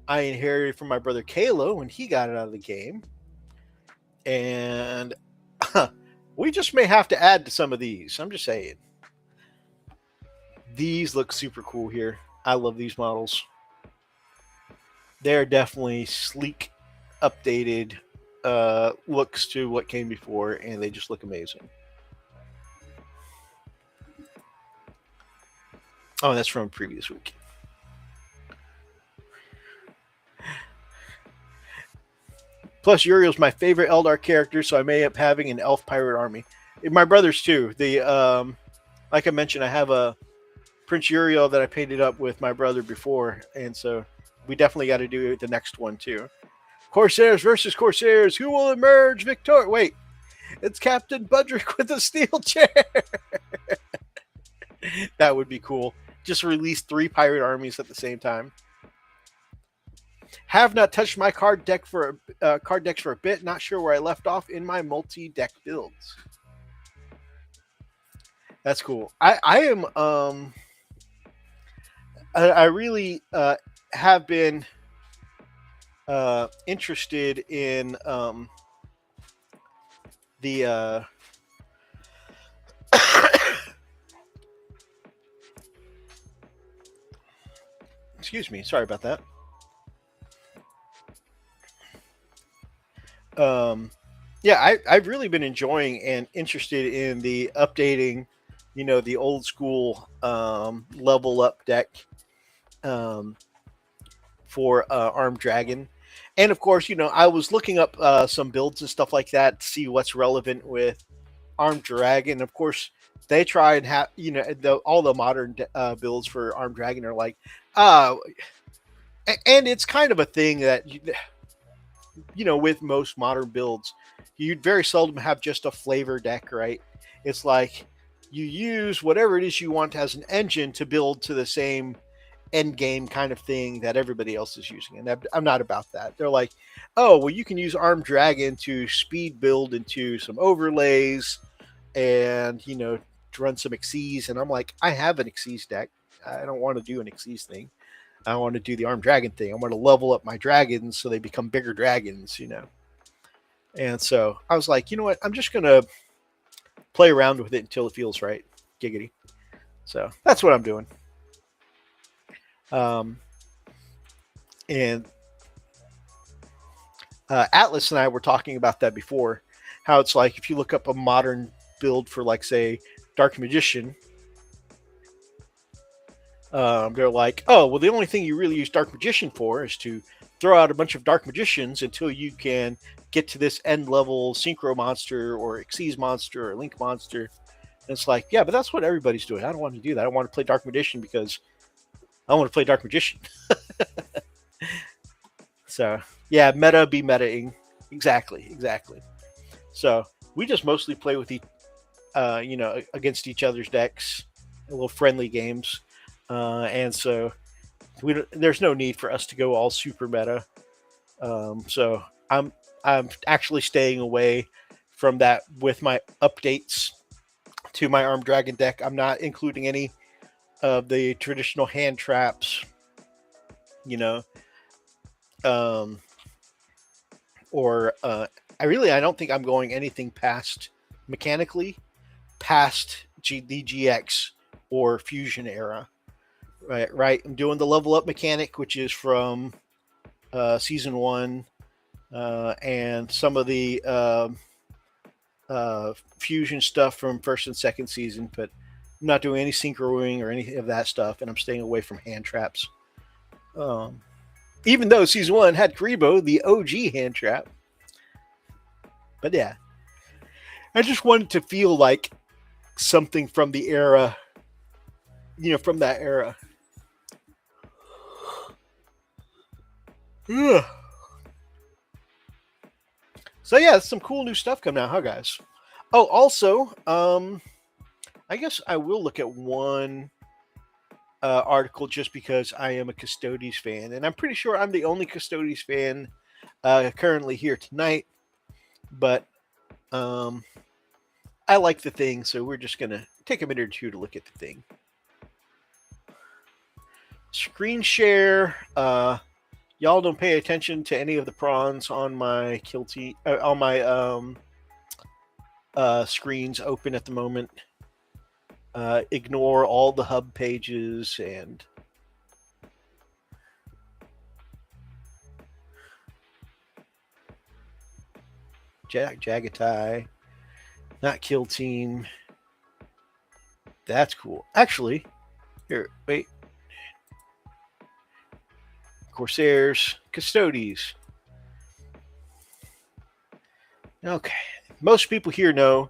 I inherited from my brother Kalo when he got out of the game. And we just may have to add to some of these. I'm just saying. These look super cool here. I love these models. They're definitely sleek, updated looks to what came before, and they just look amazing. Oh, that's from previous week. Plus, Uriel's my favorite Eldar character, so I may end up having an elf pirate army. My brothers too. The like I mentioned, I have a Prince Uriel that I painted up with my brother before, and so we definitely got to do the next one too. Corsairs versus Corsairs. Who will emerge victorious? Wait, it's Kaptin Badruk with a steel chair. That would be cool. Just release 3 pirate armies at the same time. Have not touched my card decks for a bit. Not sure where I left off in my multi-deck builds. That's cool. I am I really have been interested in the excuse me, sorry about that. Yeah, I've really been enjoying and interested in the updating, the old school level up deck for Armed Dragon. And of course, I was looking up some builds and stuff like that to see what's relevant with Armed Dragon. Of course, they try and have, all the modern builds for Armed Dragon are like, and it's kind of a thing that, with most modern builds, you'd very seldom have just a flavor deck, right? It's like you use whatever it is you want as an engine to build to the same end game kind of thing that everybody else is using. And I'm not about that. They're like, oh, well, you can use Armed Dragon to speed build into some overlays and, to run some Xyz. And I'm like, I have an Xyz deck. I don't want to do an Xyz thing. I want to do the Armed Dragon thing. I want to level up my dragons so they become bigger dragons, And so I was like, you know what? I'm just going to play around with it until it feels right. Giggity. So that's what I'm doing. And Atlas and I were talking about that before, how it's like if you look up a modern build for, like, say, Dark Magician, they're like, oh, well, the only thing you really use Dark Magician for is to throw out a bunch of Dark Magicians until you can get to this end level Synchro monster or Xyz monster or Link monster. And it's like, yeah, but that's what everybody's doing. I don't want to do that. I want to play Dark Magician because I want to play Dark Magician. So, yeah, meta be metaing. Exactly. So we just mostly play with against each other's decks, little friendly games. And so there's no need for us to go all super meta. So I'm actually staying away from that with my updates to my Armed Dragon deck. I'm not including any of the traditional hand traps, I don't think I'm going anything past mechanically past the GX or Fusion era. Right. I'm doing the level up mechanic, which is from season 1, and some of the fusion stuff from first and second season, but I'm not doing any synchroing or any of that stuff, and I'm staying away from hand traps. Even though season 1 had Karibo, the OG hand trap. But yeah, I just wanted to feel like something from the era, from that era. Ugh. So yeah, some cool new stuff coming out, huh, guys? Oh, also, I guess I will look at one article just because I am a Custodes fan, and I'm pretty sure I'm the only Custodes fan currently here tonight. But I like the thing, so we're just gonna take a minute or two to look at the thing. Screen share. Y'all don't pay attention to any of the prawns on my on my screens open at the moment. Ignore all the hub pages and Jagatai, not Kill Team. That's cool. Actually, here, wait. Corsairs, Custodes. Okay. Most people here know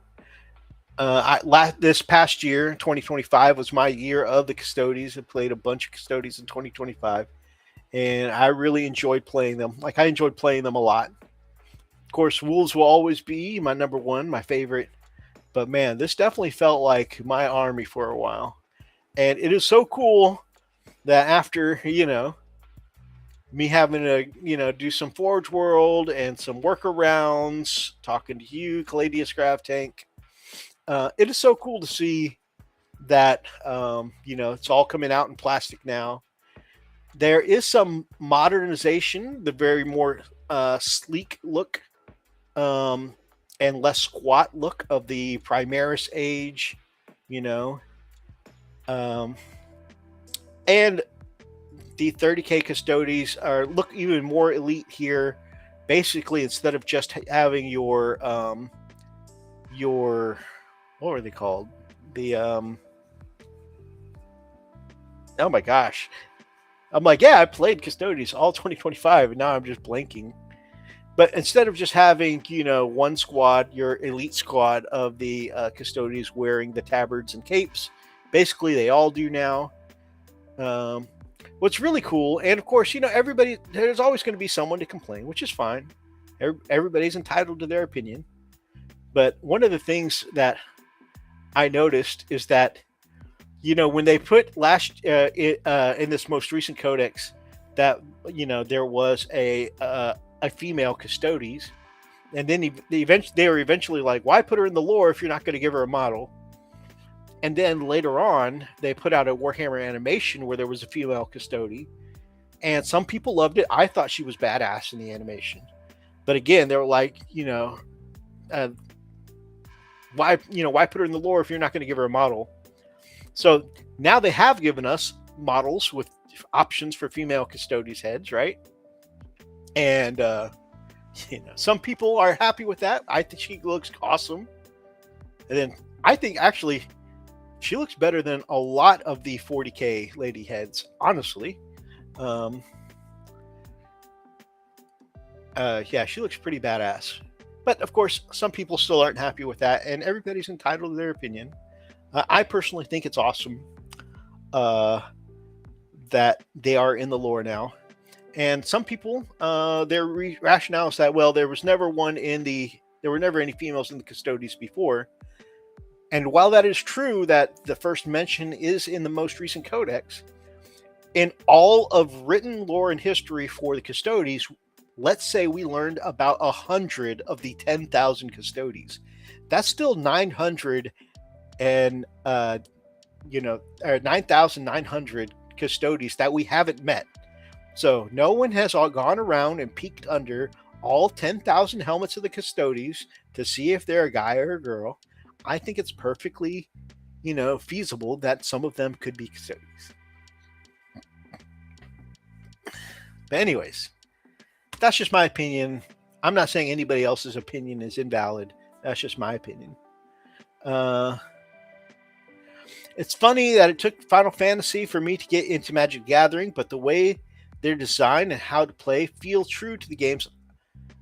this past year, 2025, was my year of the Custodes. I played a bunch of Custodes in 2025, and I really enjoyed playing them. Like, I enjoyed playing them a lot. Of course, Wolves will always be my number one, my favorite. But man, this definitely felt like my army for a while. And it is so cool that after, me having to, do some Forge World and some workarounds, talking to you, Caladius Grav Tank, it is so cool to see that, it's all coming out in plastic now. There is some modernization, the very more sleek look and less squat look of the Primaris age, and the 30k Custodes look even more elite here. Basically, instead of just having your what were they called? The oh my gosh, I'm like, yeah, I played Custodes all 2025, and now I'm just blanking. But instead of just having, one squad, your elite squad of the Custodes wearing the tabards and capes, basically they all do now. What's really cool, and of course, everybody, there's always going to be someone to complain, which is fine. Everybody's entitled to their opinion. But one of the things that I noticed is that, when they put in this most recent codex that, there was a female Custodes, and then they were eventually like, why put her in the lore if you're not going to give her a model? And then later on, they put out a Warhammer animation where there was a female Custode, and some people loved it. I thought she was badass in the animation, but again, they were like, why put her in the lore if you're not going to give her a model? So now they have given us models with options for female Custodes heads, right? And some people are happy with that. I think she looks awesome, and then I think actually she looks better than a lot of the 40k lady heads, honestly. Yeah, she looks pretty badass. But of course, some people still aren't happy with that, and everybody's entitled to their opinion. I personally think it's awesome that they are in the lore now. And some people, their rationale is that, well, there were never any females in the Custodes before. And while that is true, that the first mention is in the most recent codex, in all of written lore and history for the Custodes, let's say we learned about 100 of the 10,000 Custodes. That's still 900 and 9,900 Custodes that we haven't met. So no one has gone around and peeked under all 10,000 helmets of the Custodes to see if they're a guy or a girl. I think it's perfectly, feasible that some of them could be Custodes. But anyways, that's just my opinion. I'm not saying anybody else's opinion is invalid. That's just my opinion. It's funny that it took Final Fantasy for me to get into Magic the Gathering, but the way they're designed and how to play feel true to the games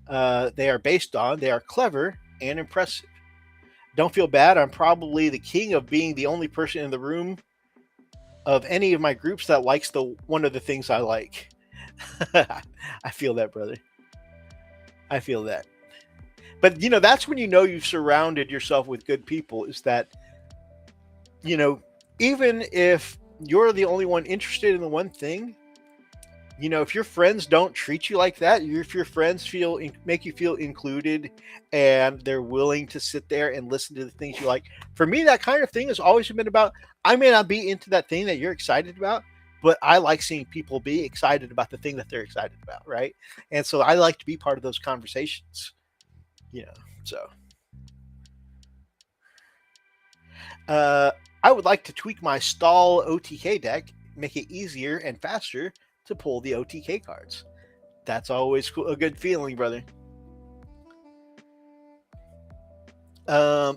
they are based on. They are clever and impressive. Don't feel bad. I'm probably the king of being the only person in the room of any of my groups that likes one of the things I like. I feel that, brother. I feel that. But that's when you've surrounded yourself with good people. Is that even if you're the only one interested in the one thing, if your friends don't treat you like that, if your friends make you feel included and they're willing to sit there and listen to the things you like. For me, that kind of thing has always been about, I may not be into that thing that you're excited about, but I like seeing people be excited about the thing that they're excited about, right? And so I like to be part of those conversations, so. I would like to tweak my stall OTK deck, make it easier and faster to pull the OTK cards. That's always cool, a good feeling, brother. I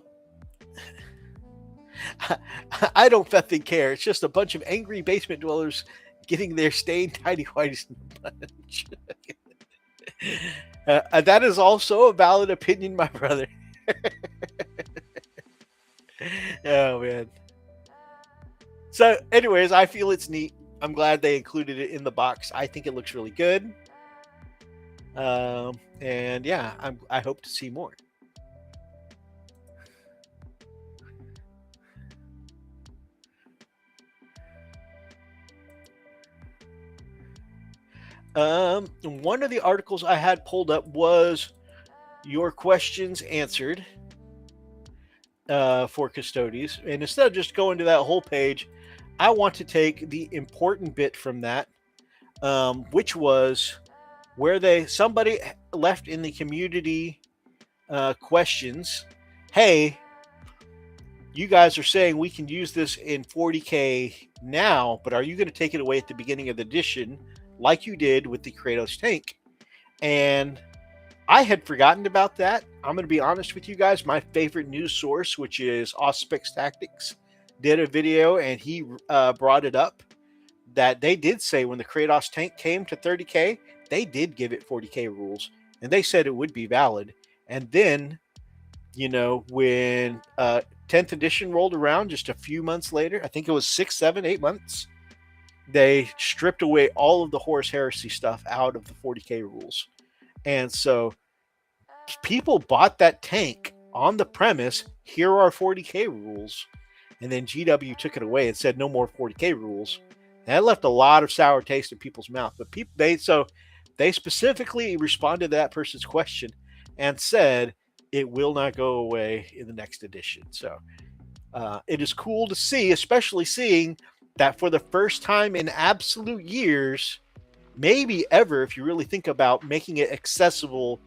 don't fucking care. It's just a bunch of angry basement dwellers getting their stained tidy whities in the bunch. That is also a valid opinion, my brother. Oh, man. So, anyways, I feel it's neat. I'm glad they included it in the box. I think it looks really good. And yeah, I hope to see more. One of the articles I had pulled up was your questions answered for Custodes. And instead of just going to that whole page, I want to take the important bit from that, which was where somebody left in the community questions, hey, you guys are saying we can use this in 40k now, but are you going to take it away at the beginning of the edition like you did with the Kratos tank? And I had forgotten about that. I'm going to be honest with you guys. My favorite news source, which is Auspex Tactics, did a video and he brought it up that they did say when the Kratos tank came to 30k, they did give it 40k rules and they said it would be valid. And then, when 10th edition rolled around just a few months later, I think it was 6, 7, 8 months, they stripped away all of the Horus Heresy stuff out of the 40k rules. And so people bought that tank on the premise, here are 40k rules. And then GW took it away and said no more 40k rules. And that left a lot of sour taste in people's mouth. But they specifically responded to that person's question and said it will not go away in the next edition. So it is cool to see, especially seeing that for the first time in absolute years, maybe ever, if you really think about making it accessible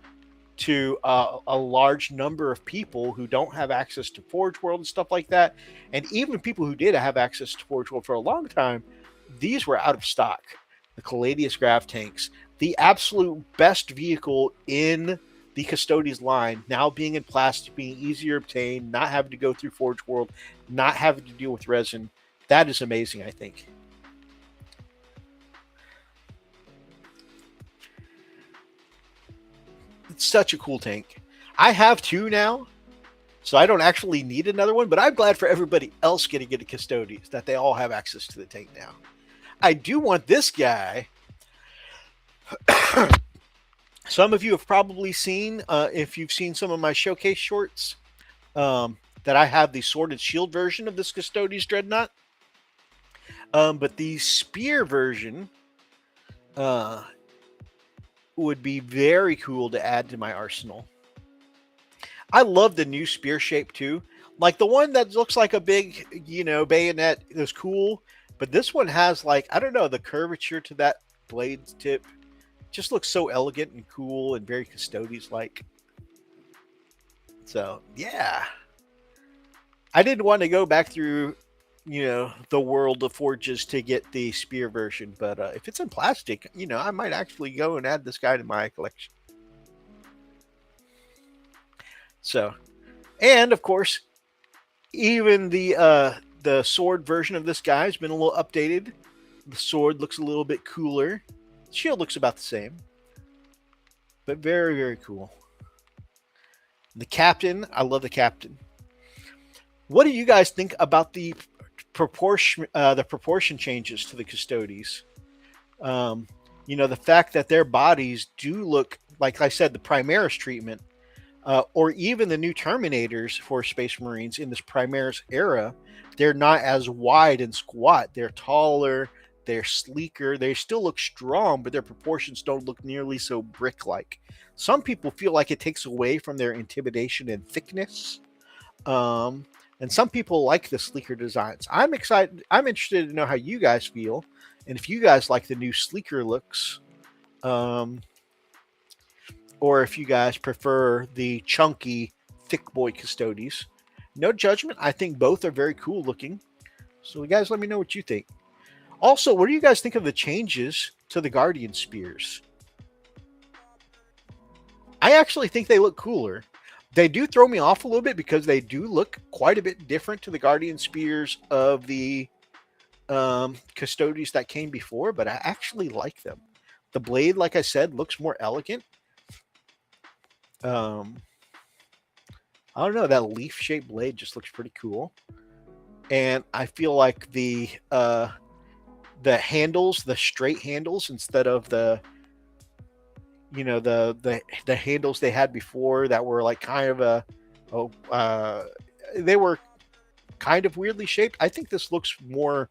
to a large number of people who don't have access to Forge World and stuff like that, and even people who did have access to Forge World for a long time, these were out of stock. The Caladius Grav tanks, the absolute best vehicle in the Custodes line, now being in plastic, being easier to obtain, not having to go through Forge World, not having to deal with resin. That is amazing, I think. It's such a cool tank. I have 2 now, so I don't actually need another one, but I'm glad for everybody else getting into Custodes that they all have access to the tank now. I do want this guy. Some of you have probably seen, if you've seen some of my showcase shorts, that I have the Sword and Shield version of this Custodes Dreadnought. But the spear version would be very cool to add to my arsenal. I love the new spear shape too. Like the one that looks like a big, bayonet is cool. But this one has the curvature to that blade tip. Just looks so elegant and cool and very Custodes-like. So, yeah. I didn't want to go back through, the world of forges to get the spear version. But if it's in plastic, I might actually go and add this guy to my collection. So, and of course, even the sword version of this guy has been a little updated. The sword looks a little bit cooler. The shield looks about the same. But very, very cool. The captain, I love the captain. What do you guys think about the proportion changes to the Custodes? The fact that their bodies do look, like I said, the Primaris treatment or even the new Terminators for Space Marines in this Primaris era, they're not as wide and squat. They're taller, they're sleeker, they still look strong, but their proportions don't look nearly so brick-like. Some people feel like it takes away from their intimidation and thickness. Um, and some people like the sleeker designs. I'm excited. I'm interested to know how you guys feel, and if you guys like the new sleeker looks. Um, or if you guys prefer the chunky, thick boy Custodes. No judgment. I think both are very cool looking. So, you guys, let me know what you think. Also, what do you guys think of the changes to the Guardian Spears? I actually think they look cooler. They do throw me off a little bit because they do look quite a bit different to the Guardian Spears of the Custodes that came before, but I actually like them. The blade, like I said, looks more elegant. I don't know, that leaf-shaped blade just looks pretty cool. And I feel like the handles, the straight handles, instead of the the handles they had before that were like kind of they were kind of weirdly shaped. I think this looks more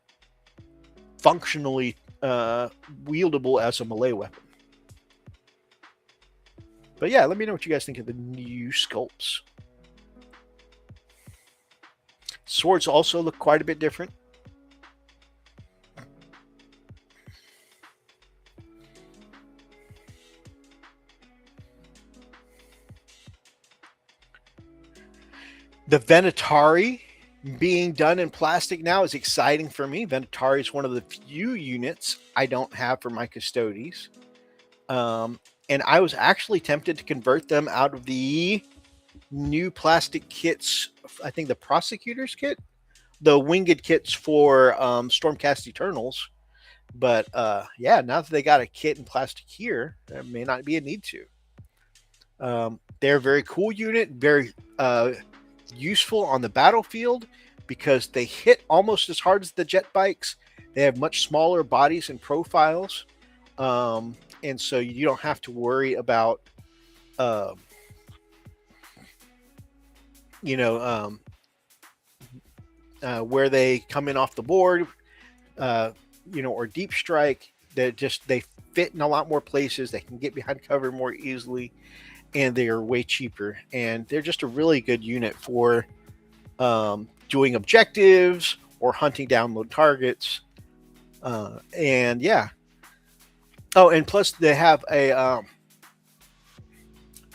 functionally wieldable as a melee weapon. But yeah, let me know what you guys think of the new sculpts. Swords also look quite a bit different. The Venatari being done in plastic now is exciting for me. Venatari is one of the few units I don't have for my Custodes. And I was actually tempted to convert them out of the new plastic kits. I think the Prosecutor's kit, the winged kits for Stormcast Eternals. But yeah, now that they got a kit in plastic here, there may not be a need to. They're a very cool unit, very useful on the battlefield because they hit almost as hard as the jet bikes. They have much smaller bodies and profiles. And so you don't have to worry about, where they come in off the board, or deep strike. They fit in a lot more places. They can get behind cover more easily, and they are way cheaper. And they're just a really good unit for doing objectives or hunting down low targets. And yeah. Oh, and plus they have a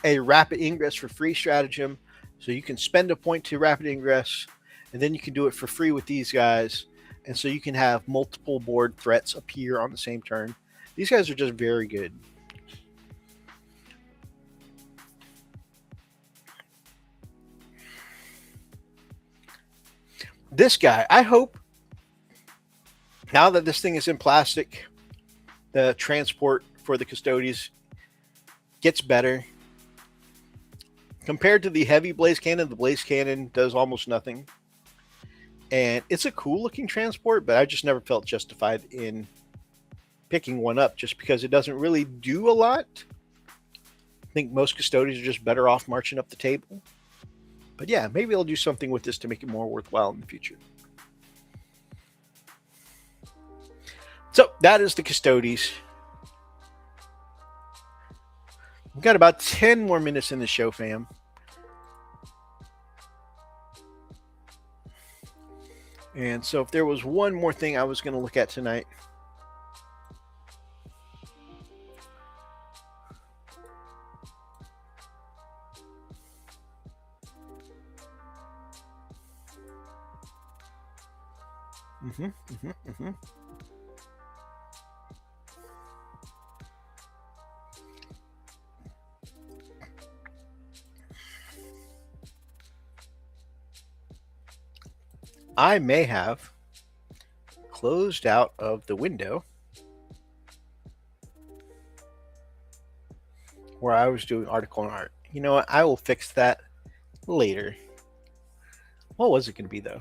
rapid ingress for free stratagem. So you can spend a point to rapid ingress, and then you can do it for free with these guys. And so you can have multiple board threats appear on the same turn. These guys are just very good. This guy, I hope, now that this thing is in plastic, the transport for the Custodes gets better. Compared to the heavy blaze cannon, the blaze cannon does almost nothing. And it's a cool looking transport, but I just never felt justified in picking one up just because it doesn't really do a lot. I think most Custodes are just better off marching up the table. But yeah, maybe I'll do something with this to make it more worthwhile in the future. So that is the Custodes. We've got about 10 more minutes in the show, fam. And so if there was one more thing I was going to look at tonight. I may have closed out of the window where I was doing article and art. You know what? I will fix that later. What was it going to be, though?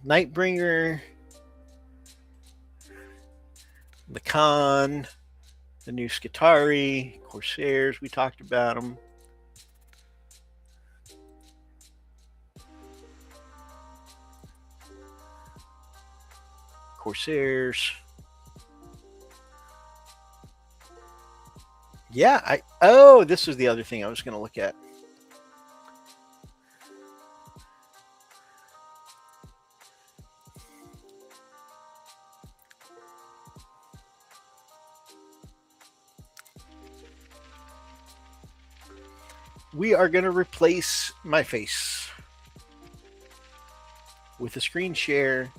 Nightbringer, the Khan, The new Skitarii, Corsairs, we talked about them. Corsairs. Yeah, oh, this was the other thing I was going to look at. We are going to replace my face with a screen share.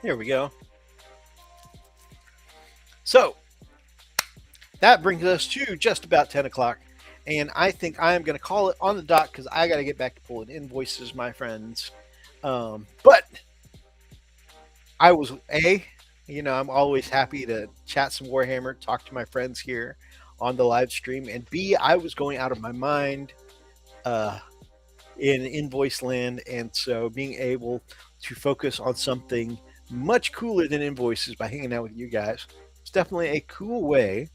Here we go. So that brings us to just about 10 o'clock. And I think I am going to call it on the dot because I got to get back to pulling invoices, my friends. But I was, I'm always happy to chat some Warhammer, talk to my friends here on the live stream. And B, I was going out of my mind in invoice land. And so being able to focus on something much cooler than invoices by hanging out with you guys, it's definitely a cool way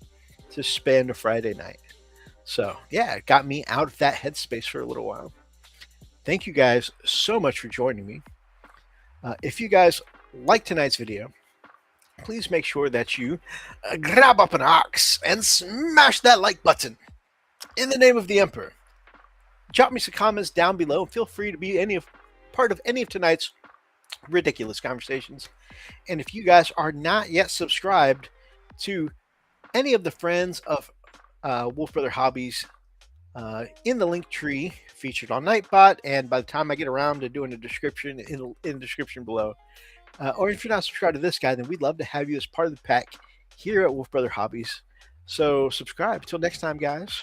to spend a Friday night. So yeah, it got me out of that headspace for a little while. Thank you guys so much for joining me. If you guys like tonight's video, please make sure that you grab up an axe and smash that like button. In the name of the Emperor, drop me some comments down below. Feel free to be part of any of tonight's ridiculous conversations. And if you guys are not yet subscribed to any of the friends of Wolf Brother Hobbies, in the link tree featured on Nightbot, and by the time I get around to doing a description in the description below, or if you're not subscribed to this guy, then we'd love to have you as part of the pack here at Wolf Brother Hobbies. So subscribe. Until next time, guys,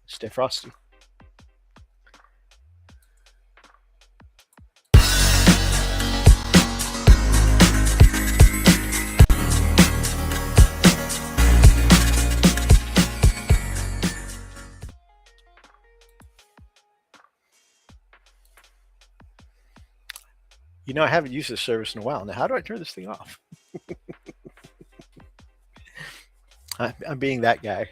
stay frosty. You know, I haven't used this service in a while. Now, how do I turn this thing off? I'm being that guy.